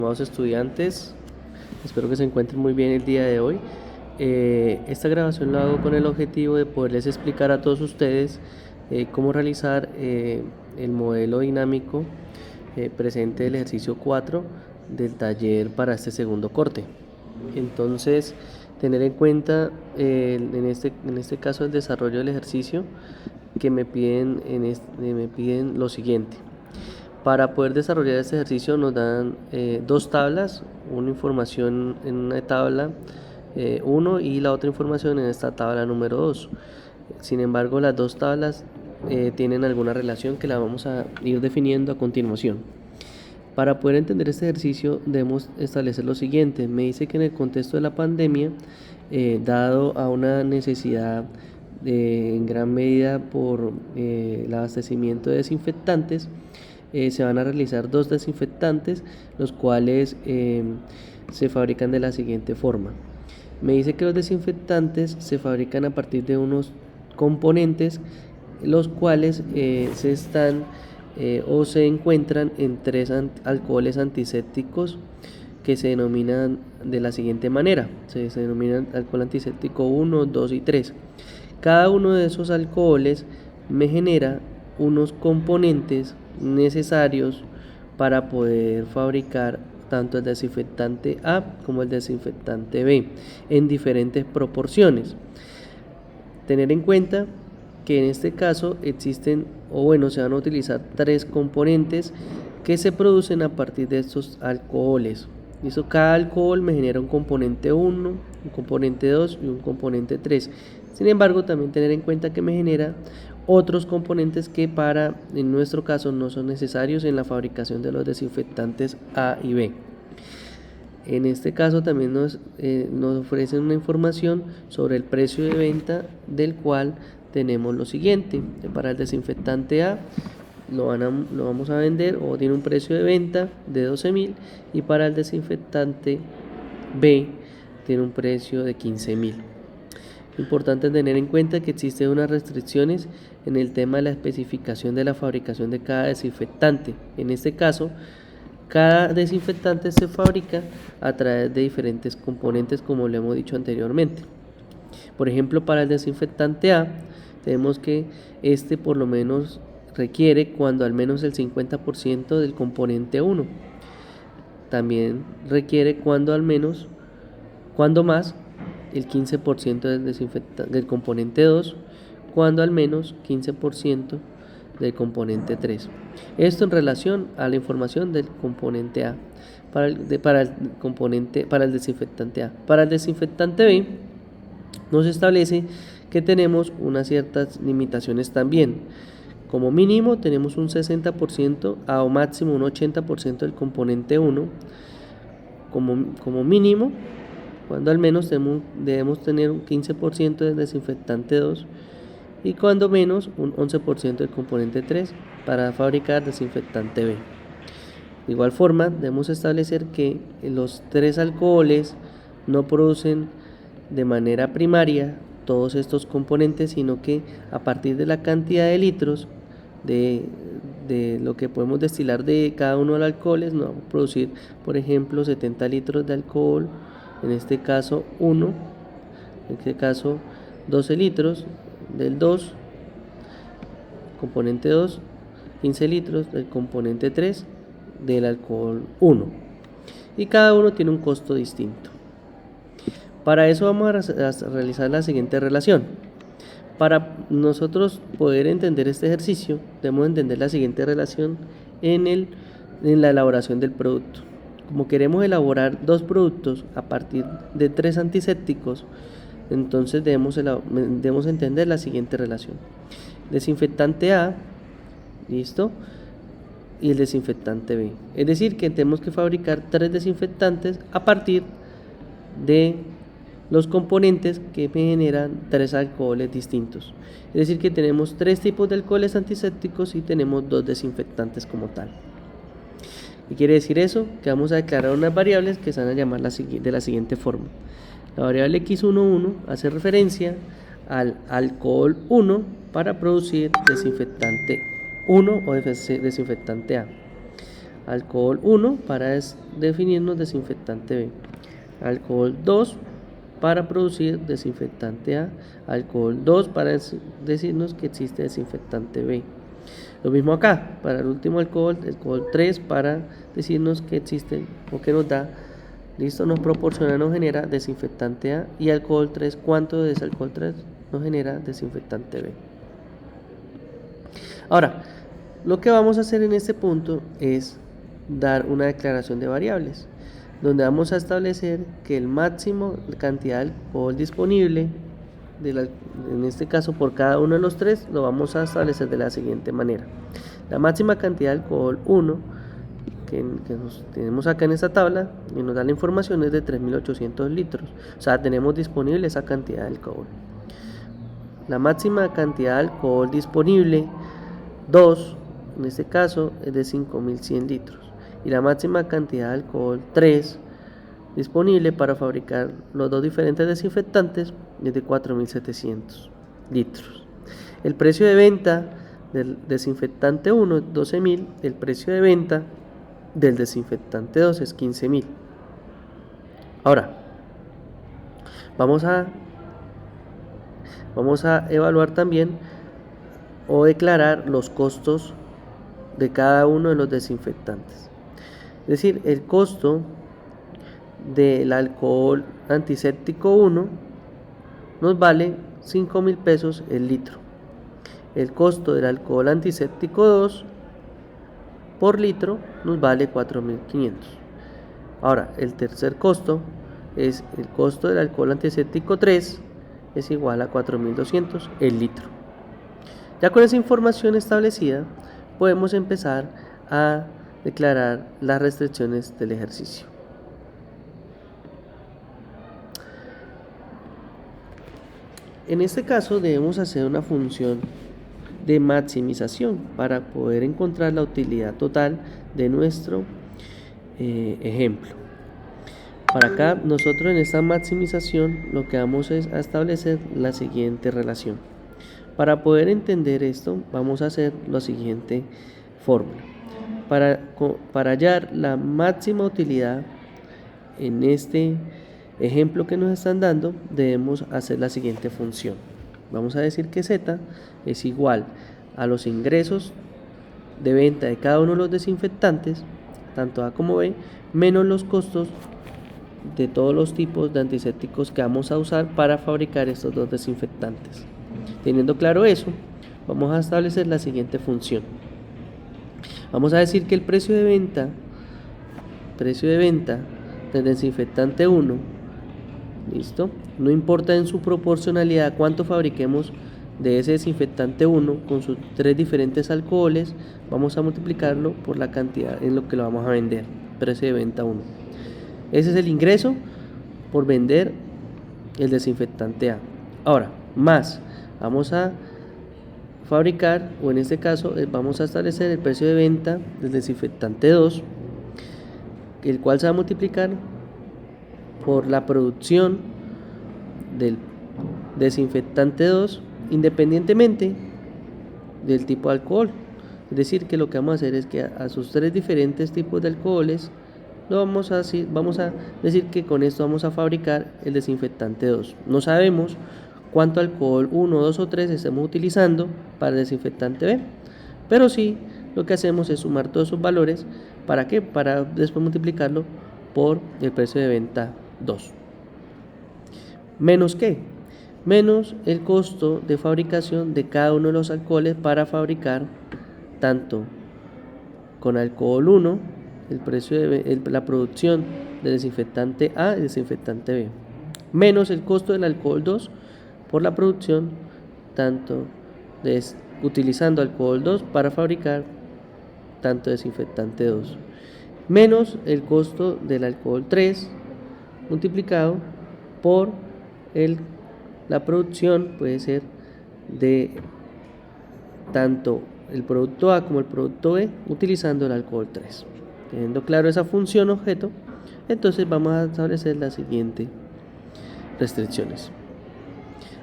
Estimados estudiantes, espero que se encuentren muy bien el día de hoy. Esta grabación la hago con el objetivo de poderles explicar a todos ustedes cómo realizar el modelo dinámico presente del ejercicio 4 del taller para este segundo corte. Entonces, tener en cuenta en este caso el desarrollo del ejercicio que me piden lo siguiente. Para poder desarrollar este ejercicio nos dan dos tablas, una información en una tabla 1 y la otra información en esta tabla número 2. Sin embargo, las dos tablas tienen alguna relación que la vamos a ir definiendo a continuación. Para poder entender este ejercicio debemos establecer lo siguiente. Me dice que en el contexto de la pandemia, dado a una necesidad en gran medida por el abastecimiento de desinfectantes, se van a realizar dos desinfectantes, los cuales se fabrican de la siguiente forma. Me dice que los desinfectantes se fabrican a partir de unos componentes, los cuales se encuentran en tres alcoholes antisépticos que se denominan de la siguiente manera. Se denominan alcohol antiséptico 1, 2 y 3. Cada uno de esos alcoholes me genera unos componentes necesarios para poder fabricar tanto el desinfectante A como el desinfectante B en diferentes proporciones. Tener en cuenta que en este caso se van a utilizar tres componentes que se producen a partir de estos alcoholes. Cada alcohol me genera un componente 1, un componente 2 y un componente 3. Sin embargo, también tener en cuenta que me genera otros componentes que en nuestro caso no son necesarios en la fabricación de los desinfectantes A y B. En este caso también nos ofrecen una información sobre el precio de venta, del cual tenemos lo siguiente. Para el desinfectante A lo vamos a vender o tiene un precio de venta de 12.000, y para el desinfectante B tiene un precio de 15.000. Importante tener en cuenta que existen unas restricciones en el tema de la especificación de la fabricación de cada desinfectante. En este caso, cada desinfectante se fabrica a través de diferentes componentes, como lo hemos dicho anteriormente. Por ejemplo, para el desinfectante A, tenemos que por lo menos requiere cuando al menos el 50% del componente 1. También requiere cuando más el 15% del componente 2, cuando al menos 15% del componente 3. Esto en relación a la información del componente A para el desinfectante A. Para el desinfectante B nos establece que tenemos unas ciertas limitaciones también. Como mínimo tenemos un 60% a máximo un 80% del componente 1 como mínimo, cuando al menos debemos tener un 15% del desinfectante 2 y cuando menos un 11% del componente 3 para fabricar desinfectante B. De igual forma, debemos establecer que los tres alcoholes no producen de manera primaria todos estos componentes, sino que a partir de la cantidad de litros de lo que podemos destilar de cada uno de los alcoholes, nos vamos a producir, por ejemplo, 70 litros de alcohol, en este caso 1, en este caso 12 litros del 2, componente 2, 15 litros del componente 3 del alcohol 1, y cada uno tiene un costo distinto. Para eso vamos a realizar la siguiente relación. Para nosotros poder entender este ejercicio, debemos entender la siguiente relación en la elaboración del producto. Como queremos elaborar dos productos a partir de tres antisépticos, entonces debemos entender la siguiente relación. Desinfectante A, listo, y el desinfectante B. Es decir, que tenemos que fabricar tres desinfectantes a partir de los componentes que me generan tres alcoholes distintos. Es decir, que tenemos tres tipos de alcoholes antisépticos y tenemos dos desinfectantes como tal. ¿Qué quiere decir eso? Que vamos a declarar unas variables que se van a llamar de la siguiente forma. La variable x11 hace referencia al alcohol 1 para producir desinfectante 1 o desinfectante A. alcohol 1 para definirnos desinfectante B, alcohol 2 para producir desinfectante A, alcohol 2 para decirnos que existe desinfectante B. Lo mismo acá, para el último alcohol 3 para decirnos que existe o que nos da, listo, nos proporciona, nos genera desinfectante A, y alcohol 3, ¿cuánto de ese alcohol 3 nos genera desinfectante B? Ahora, lo que vamos a hacer en este punto es dar una declaración de variables, donde vamos a establecer que el máximo cantidad de alcohol disponible, en este caso por cada uno de los tres, lo vamos a establecer de la siguiente manera. La máxima cantidad de alcohol 1 que tenemos acá en esta tabla y nos da la información es de 3.800 litros, o sea, tenemos disponible esa cantidad de alcohol. La máxima cantidad de alcohol disponible 2, en este caso, es de 5.100 litros. Y la máxima cantidad de alcohol 3 disponible para fabricar los dos diferentes desinfectantes es de 4.700 litros. El precio de venta del desinfectante 1 es 12.000, el precio de venta del desinfectante 2 es 15.000. Ahora, vamos a evaluar también o declarar los costos de cada uno de los desinfectantes. Es decir, el costo del alcohol antiséptico 1 nos vale 5.000 pesos el litro. El costo del alcohol antiséptico 2 por litro nos vale 4.500. Ahora, el tercer costo es el costo del alcohol antiséptico 3 es igual a 4.200 el litro. Ya con esa información establecida, podemos empezar a declarar las restricciones del ejercicio. En este caso debemos hacer una función de maximización para poder encontrar la utilidad total de nuestro ejemplo. Para acá, nosotros en esta maximización lo que vamos es a establecer la siguiente relación. Para poder entender esto, vamos a hacer la siguiente fórmula. Para hallar la máxima utilidad en este ejemplo que nos están dando, debemos hacer la siguiente función. Vamos a decir que Z es igual a los ingresos de venta de cada uno de los desinfectantes, tanto A como B, menos los costos de todos los tipos de antisépticos que vamos a usar para fabricar estos dos desinfectantes. Teniendo claro eso, vamos a establecer la siguiente función. Vamos a decir que el precio de venta del desinfectante 1, listo, no importa en su proporcionalidad cuánto fabriquemos de ese desinfectante 1 con sus tres diferentes alcoholes, vamos a multiplicarlo por la cantidad en lo que lo vamos a vender, precio de venta 1. Ese es el ingreso por vender el desinfectante A. Ahora, más, vamos a fabricar, o en este caso vamos a establecer el precio de venta del desinfectante 2, el cual se va a multiplicar por la producción del desinfectante 2 independientemente del tipo de alcohol. Es decir, que lo que vamos a hacer es que a sus tres diferentes tipos de alcoholes vamos a decir que con esto vamos a fabricar el desinfectante 2. No sabemos cuánto alcohol 1, 2 o 3 estemos utilizando para el desinfectante B, pero sí lo que hacemos es sumar todos esos valores. ¿Para qué? Para después multiplicarlo por el precio de venta 2. ¿Menos qué? Menos el costo de fabricación de cada uno de los alcoholes para fabricar tanto con alcohol 1, el precio de la producción del desinfectante A y desinfectante B, menos el costo del alcohol 2 por la producción tanto utilizando alcohol 2 para fabricar tanto desinfectante 2, menos el costo del alcohol 3 multiplicado por la producción, puede ser de tanto el producto A como el producto B utilizando el alcohol 3. Teniendo claro esa función objeto, entonces vamos a establecer las siguientes restricciones.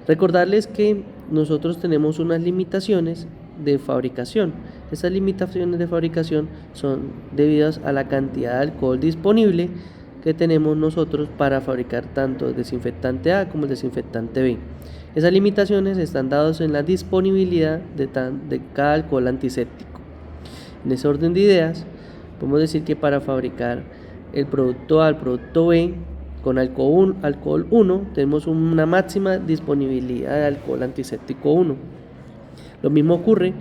Recordarles que nosotros tenemos unas limitaciones de fabricación. Estas limitaciones de fabricación son debidas a la cantidad de alcohol disponible que tenemos nosotros para fabricar tanto el desinfectante A como el desinfectante B. Esas limitaciones están dadas en la disponibilidad de cada alcohol antiséptico. En ese orden de ideas, podemos decir que para fabricar el producto A, el producto B, con alcohol 1, tenemos una máxima disponibilidad de alcohol antiséptico 1. Lo mismo ocurre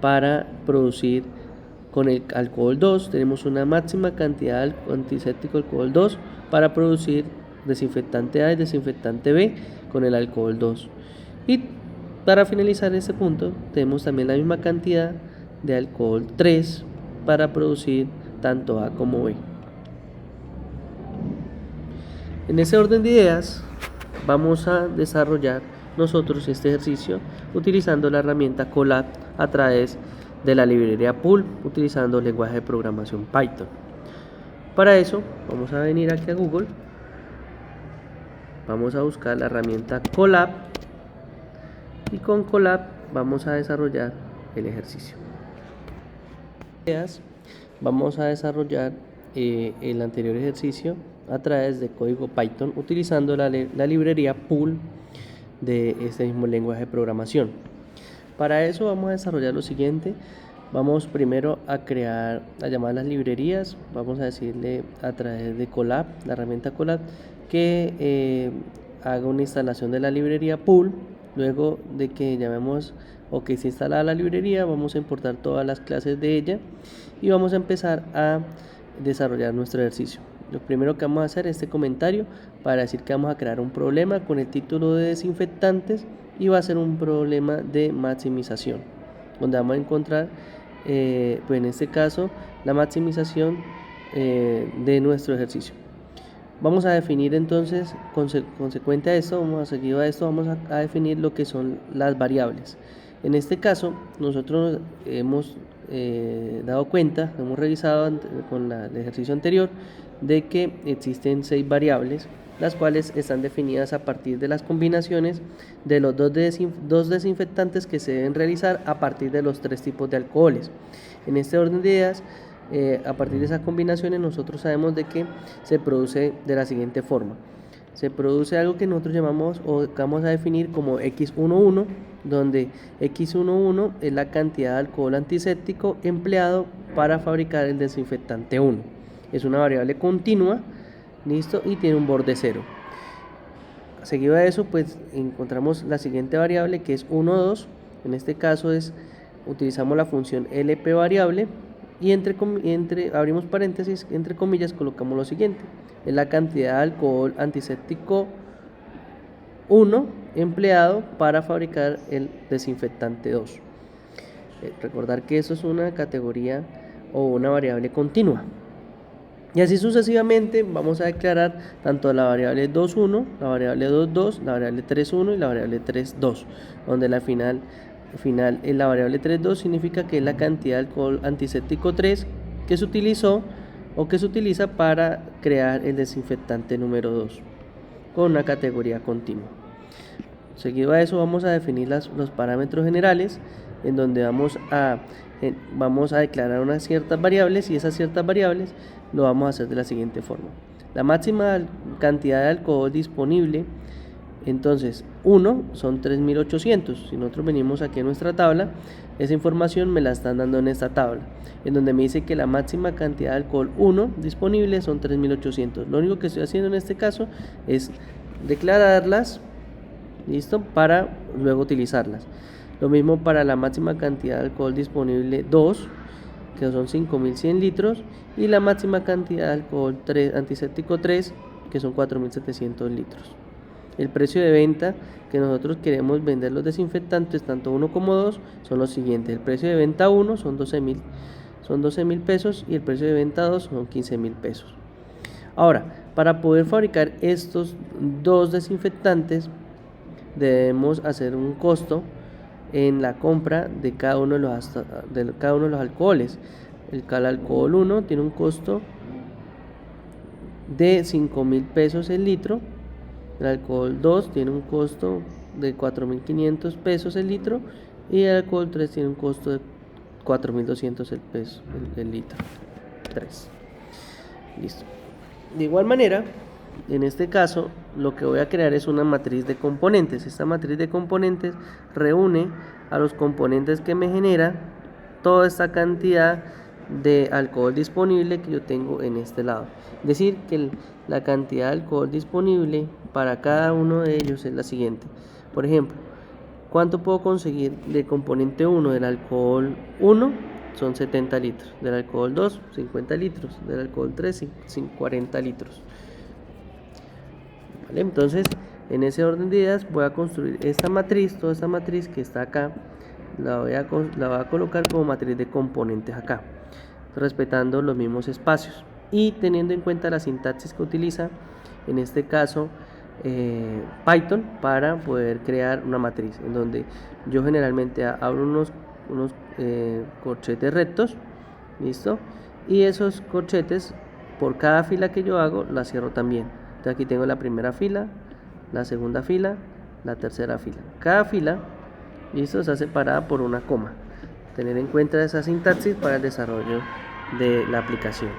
para producir con el alcohol 2, tenemos una máxima cantidad de antiséptico alcohol 2 para producir desinfectante A y desinfectante B con el alcohol 2. Y para finalizar este punto, tenemos también la misma cantidad de alcohol 3 para producir tanto A como B. En ese orden de ideas, vamos a desarrollar nosotros este ejercicio utilizando la herramienta Colab a través de la librería Pool, utilizando el lenguaje de programación Python. Para eso, vamos a venir aquí a Google, vamos a buscar la herramienta Colab y con Colab vamos a desarrollar el ejercicio. Vamos a desarrollar el anterior ejercicio a través de código Python utilizando la librería Pool de este mismo lenguaje de programación. Para eso vamos a desarrollar lo siguiente. Vamos primero a llamar las librerías. Vamos a decirle a través de Colab, la herramienta Colab, que haga una instalación de la librería Pool. Luego de que llamemos o que se instalada la librería, vamos a importar todas las clases de ella y vamos a empezar a desarrollar nuestro ejercicio. Lo primero que vamos a hacer es este comentario para decir que vamos a crear un problema con el título de desinfectantes y va a ser un problema de maximización, donde vamos a encontrar, pues en este caso, la maximización de nuestro ejercicio. Vamos a definir entonces, consecuente a esto, seguido a esto, vamos a definir lo que son las variables. En este caso, nosotros hemos dado cuenta, hemos revisado con el ejercicio anterior, de que existen 6 variables, las cuales están definidas a partir de las combinaciones de los dos desinfectantes que se deben realizar a partir de los 3 tipos de alcoholes. En este orden de ideas, a partir de esas combinaciones nosotros sabemos de que se produce de la siguiente forma. Se produce algo que nosotros llamamos o que vamos a definir como X11, donde X11 es la cantidad de alcohol antiséptico empleado para fabricar el desinfectante 1. Es una variable continua, listo, y tiene un borde 0. Seguido a eso, pues encontramos la siguiente variable que es 1, 2. En este caso utilizamos la función LP variable y abrimos paréntesis, entre comillas colocamos lo siguiente: es la cantidad de alcohol antiséptico 1 empleado para fabricar el desinfectante 2. Recordar que eso es una categoría o una variable continua. Y así sucesivamente vamos a declarar tanto la variable 2.1, la variable 2.2, la variable 3.1 y la variable 3.2, donde la final la variable 3.2 significa que es la cantidad de alcohol antiséptico 3 que se utilizó o que se utiliza para crear el desinfectante número 2 con una categoría continua. Seguido a eso vamos a definir los parámetros generales, en donde vamos a declarar unas ciertas variables, y esas ciertas variables lo vamos a hacer de la siguiente forma: la máxima cantidad de alcohol disponible, entonces 1 son 3800. Si nosotros venimos aquí a nuestra tabla, esa información me la están dando en esta tabla, en donde me dice que la máxima cantidad de alcohol 1 disponible son 3800. Lo único que estoy haciendo en este caso es declararlas, listo, para luego utilizarlas. Lo mismo para la máxima cantidad de alcohol disponible 2, que son 5100 litros, y la máxima cantidad de alcohol antiséptico 3, que son 4700 litros. El precio de venta que nosotros queremos vender los desinfectantes, tanto 1 como 2, son los siguientes: el precio de venta 1 son 12.000 pesos y el precio de venta 2 son 15.000 pesos. Ahora, para poder fabricar estos dos desinfectantes, debemos hacer un costo en la compra de cada uno de los alcoholes. El alcohol 1 tiene un costo de 5.000 pesos el litro. El alcohol 2 tiene un costo de 4.500 pesos el litro y el alcohol 3 tiene un costo de 4.200 el peso, el litro. 3. Listo. De igual manera, en este caso, lo que voy a crear es una matriz de componentes. Esta matriz de componentes reúne a los componentes que me genera toda esta cantidad de alcohol disponible que yo tengo en este lado. Es decir, que la cantidad de alcohol disponible para cada uno de ellos es la siguiente. Por ejemplo, ¿cuánto puedo conseguir de componente 1 del alcohol 1? Son 70 litros. Del alcohol 2, 50 litros. Del alcohol 3, 40 litros. ¿Vale? Entonces, en ese orden de ideas voy a construir esta matriz, toda esta matriz que está acá, la voy a colocar como matriz de componentes acá, respetando los mismos espacios y teniendo en cuenta la sintaxis que utiliza, en este caso, Python, para poder crear una matriz, en donde yo generalmente abro unos corchetes rectos, listo, y esos corchetes por cada fila que yo hago la cierro también. Entonces aquí tengo la primera fila, la segunda fila, la tercera fila. Cada fila, listo, está separada por una coma. Tener en cuenta esa sintaxis para el desarrollo de la aplicación.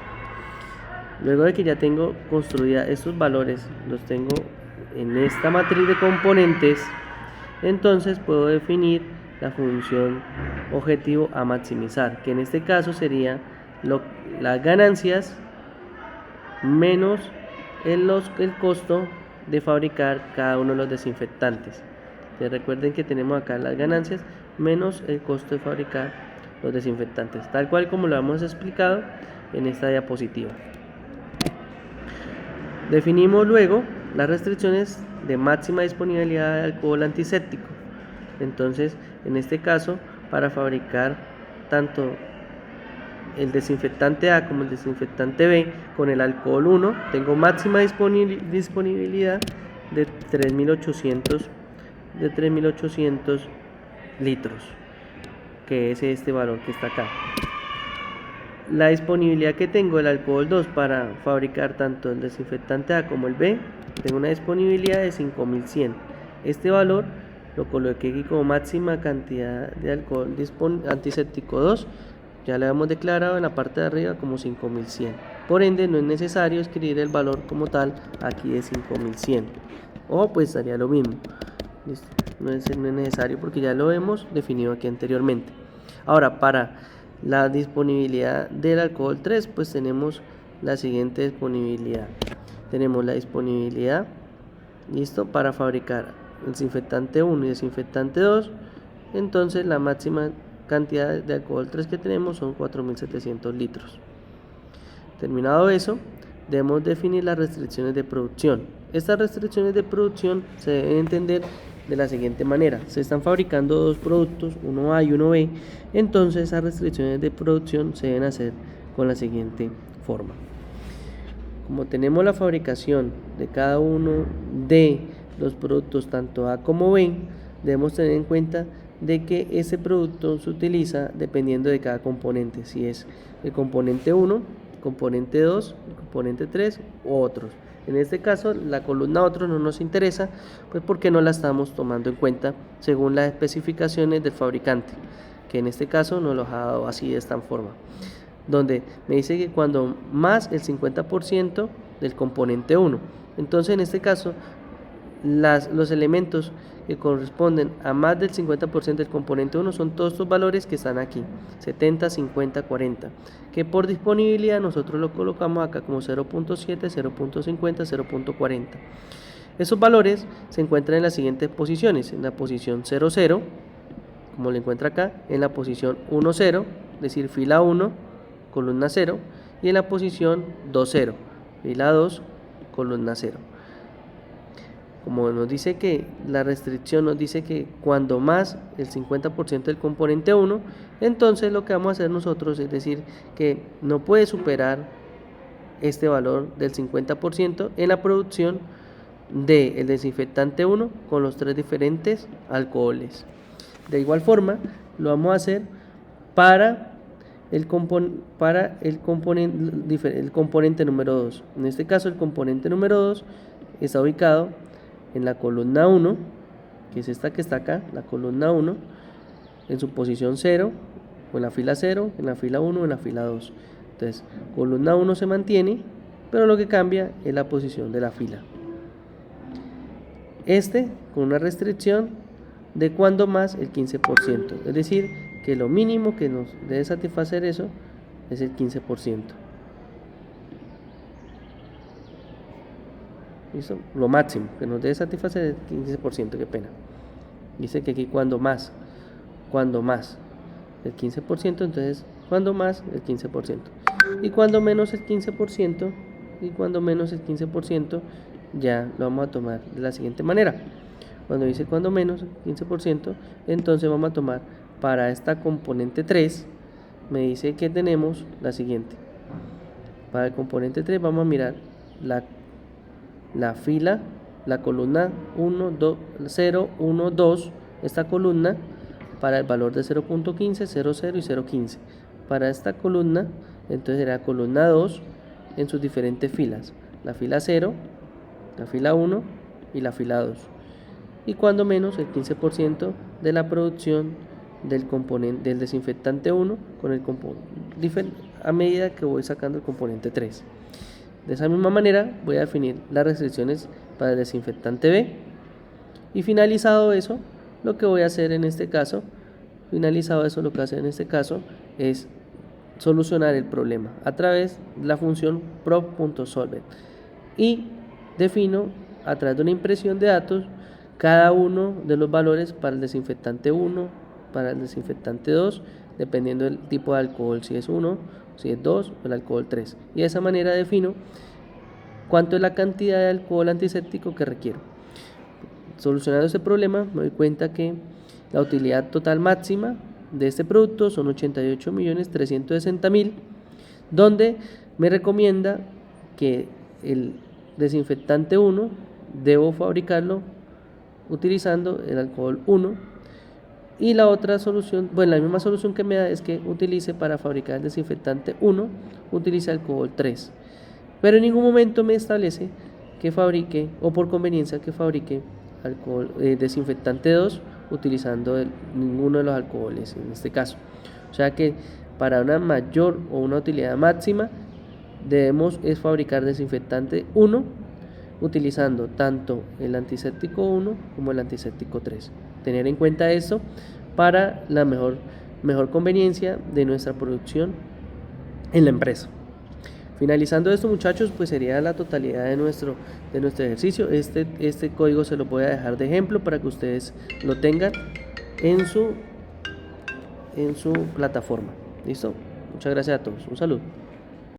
Luego de que ya tengo construida estos valores, los tengo en esta matriz de componentes, entonces puedo definir la función objetivo a maximizar, que en este caso sería las ganancias menos el costo de fabricar cada uno de los desinfectantes. Recuerden que tenemos acá las ganancias menos el costo de fabricar los desinfectantes, tal cual como lo hemos explicado en esta diapositiva. Definimos luego las restricciones de máxima disponibilidad de alcohol antiséptico. Entonces, en este caso, para fabricar tanto el desinfectante A como el desinfectante B con el alcohol 1, tengo máxima disponibilidad de 3.800 litros, que es este valor que está acá. La disponibilidad que tengo del alcohol 2 para fabricar tanto el desinfectante A como el B, tengo una disponibilidad de 5.100. Este valor lo coloqué aquí como máxima cantidad de alcohol antiséptico 2. Ya le hemos declarado en la parte de arriba como 5.100. Por ende, no es necesario escribir el valor como tal aquí de 5.100. O pues haría lo mismo. ¿Listo? No es necesario porque ya lo hemos definido aquí anteriormente. Ahora, para la disponibilidad del alcohol 3, pues tenemos la siguiente disponibilidad. Tenemos la disponibilidad, listo, para fabricar el desinfectante 1 y desinfectante 2. Entonces la máxima cantidad de alcohol 3 que tenemos son 4.700 litros. Terminado eso, debemos definir las restricciones de producción. Estas restricciones de producción se deben entender de la siguiente manera: se están fabricando dos productos, uno A y uno B, entonces esas restricciones de producción se deben hacer con la siguiente forma. Como tenemos la fabricación de cada uno de los productos, tanto A como B, debemos tener en cuenta de que ese producto se utiliza dependiendo de cada componente, si es el componente 1, componente 2, componente 3 u otros. En este caso, la columna otros no nos interesa, pues porque no la estamos tomando en cuenta según las especificaciones del fabricante, que en este caso nos lo ha dado así de esta forma, donde me dice que cuando más el 50% del componente 1. Entonces, en este caso, los elementos que corresponden a más del 50% del componente 1 son todos estos valores que están aquí, 70, 50, 40, que por disponibilidad nosotros lo colocamos acá como 0.7, 0.50, 0.40. Esos valores se encuentran en las siguientes posiciones: en la posición 0, 0, como lo encuentra acá, en la posición 1, 0, es decir, fila 1, columna 0, y en la posición 2, 0, fila 2, columna 0. Como nos dice que la restricción nos dice que cuando más el 50% del componente 1, entonces lo que vamos a hacer nosotros es decir que no puede superar este valor del 50% en la producción del desinfectante 1 con los tres diferentes alcoholes. De igual forma, lo vamos a hacer para el componente número 2. En este caso, el componente número 2 está ubicado en la columna 1, que es esta que está acá, la columna 1, en su posición 0, en la fila 0, en la fila 1, en la fila 2. Entonces, columna 1 se mantiene, pero lo que cambia es la posición de la fila. Con una restricción de cuando más el 15%. Es decir, que lo mínimo que nos debe satisfacer eso es el 15%. ¿Listo? Lo máximo que nos debe satisfacer es el 15%, qué pena. Dice que aquí cuando más el 15%, entonces cuando más el 15%. Y cuando menos el 15%, ya lo vamos a tomar de la siguiente manera. Cuando dice cuando menos el 15%, entonces vamos a tomar para esta componente 3, me dice que tenemos la siguiente. Para el componente 3 vamos a mirar la fila, la columna 1, 2, 0, 1, 2, esta columna para el valor de 0.15, 0, 0 y 0.15. Para esta columna, entonces será columna 2 en sus diferentes filas, la fila 0, la fila 1 y la fila 2. Y cuando menos el 15% de la producción del componente del desinfectante 1 con el a medida que voy sacando el componente 3. De esa misma manera voy a definir las restricciones para el desinfectante B. Y finalizado eso, lo que voy a hacer en este caso, es solucionar el problema a través de la función proc.solver. Y defino a través de una impresión de datos cada uno de los valores para el desinfectante 1, para el desinfectante 2, dependiendo del tipo de alcohol, si es 1, si es 2 o el alcohol 3. Y de esa manera defino cuánto es la cantidad de alcohol antiséptico que requiero. Solucionando este problema, me doy cuenta que la utilidad total máxima de este producto son 88.360.000, donde me recomienda que el desinfectante 1 debo fabricarlo utilizando el alcohol 1, y la otra solución, la misma solución que me da es que utilice para fabricar el desinfectante 1, utilice alcohol 3, pero en ningún momento me establece que fabrique, o por conveniencia que fabrique desinfectante 2 utilizando ninguno de los alcoholes en este caso. O sea que para una mayor o una utilidad máxima debemos fabricar desinfectante 1 utilizando tanto el antiséptico 1 como el antiséptico 3. Tener en cuenta esto para la mejor conveniencia de nuestra producción en la empresa. Finalizando esto, muchachos, pues sería la totalidad de nuestro ejercicio. Este código se lo voy a dejar de ejemplo para que ustedes lo tengan en su plataforma. ¿Listo? Muchas gracias a todos. Un saludo.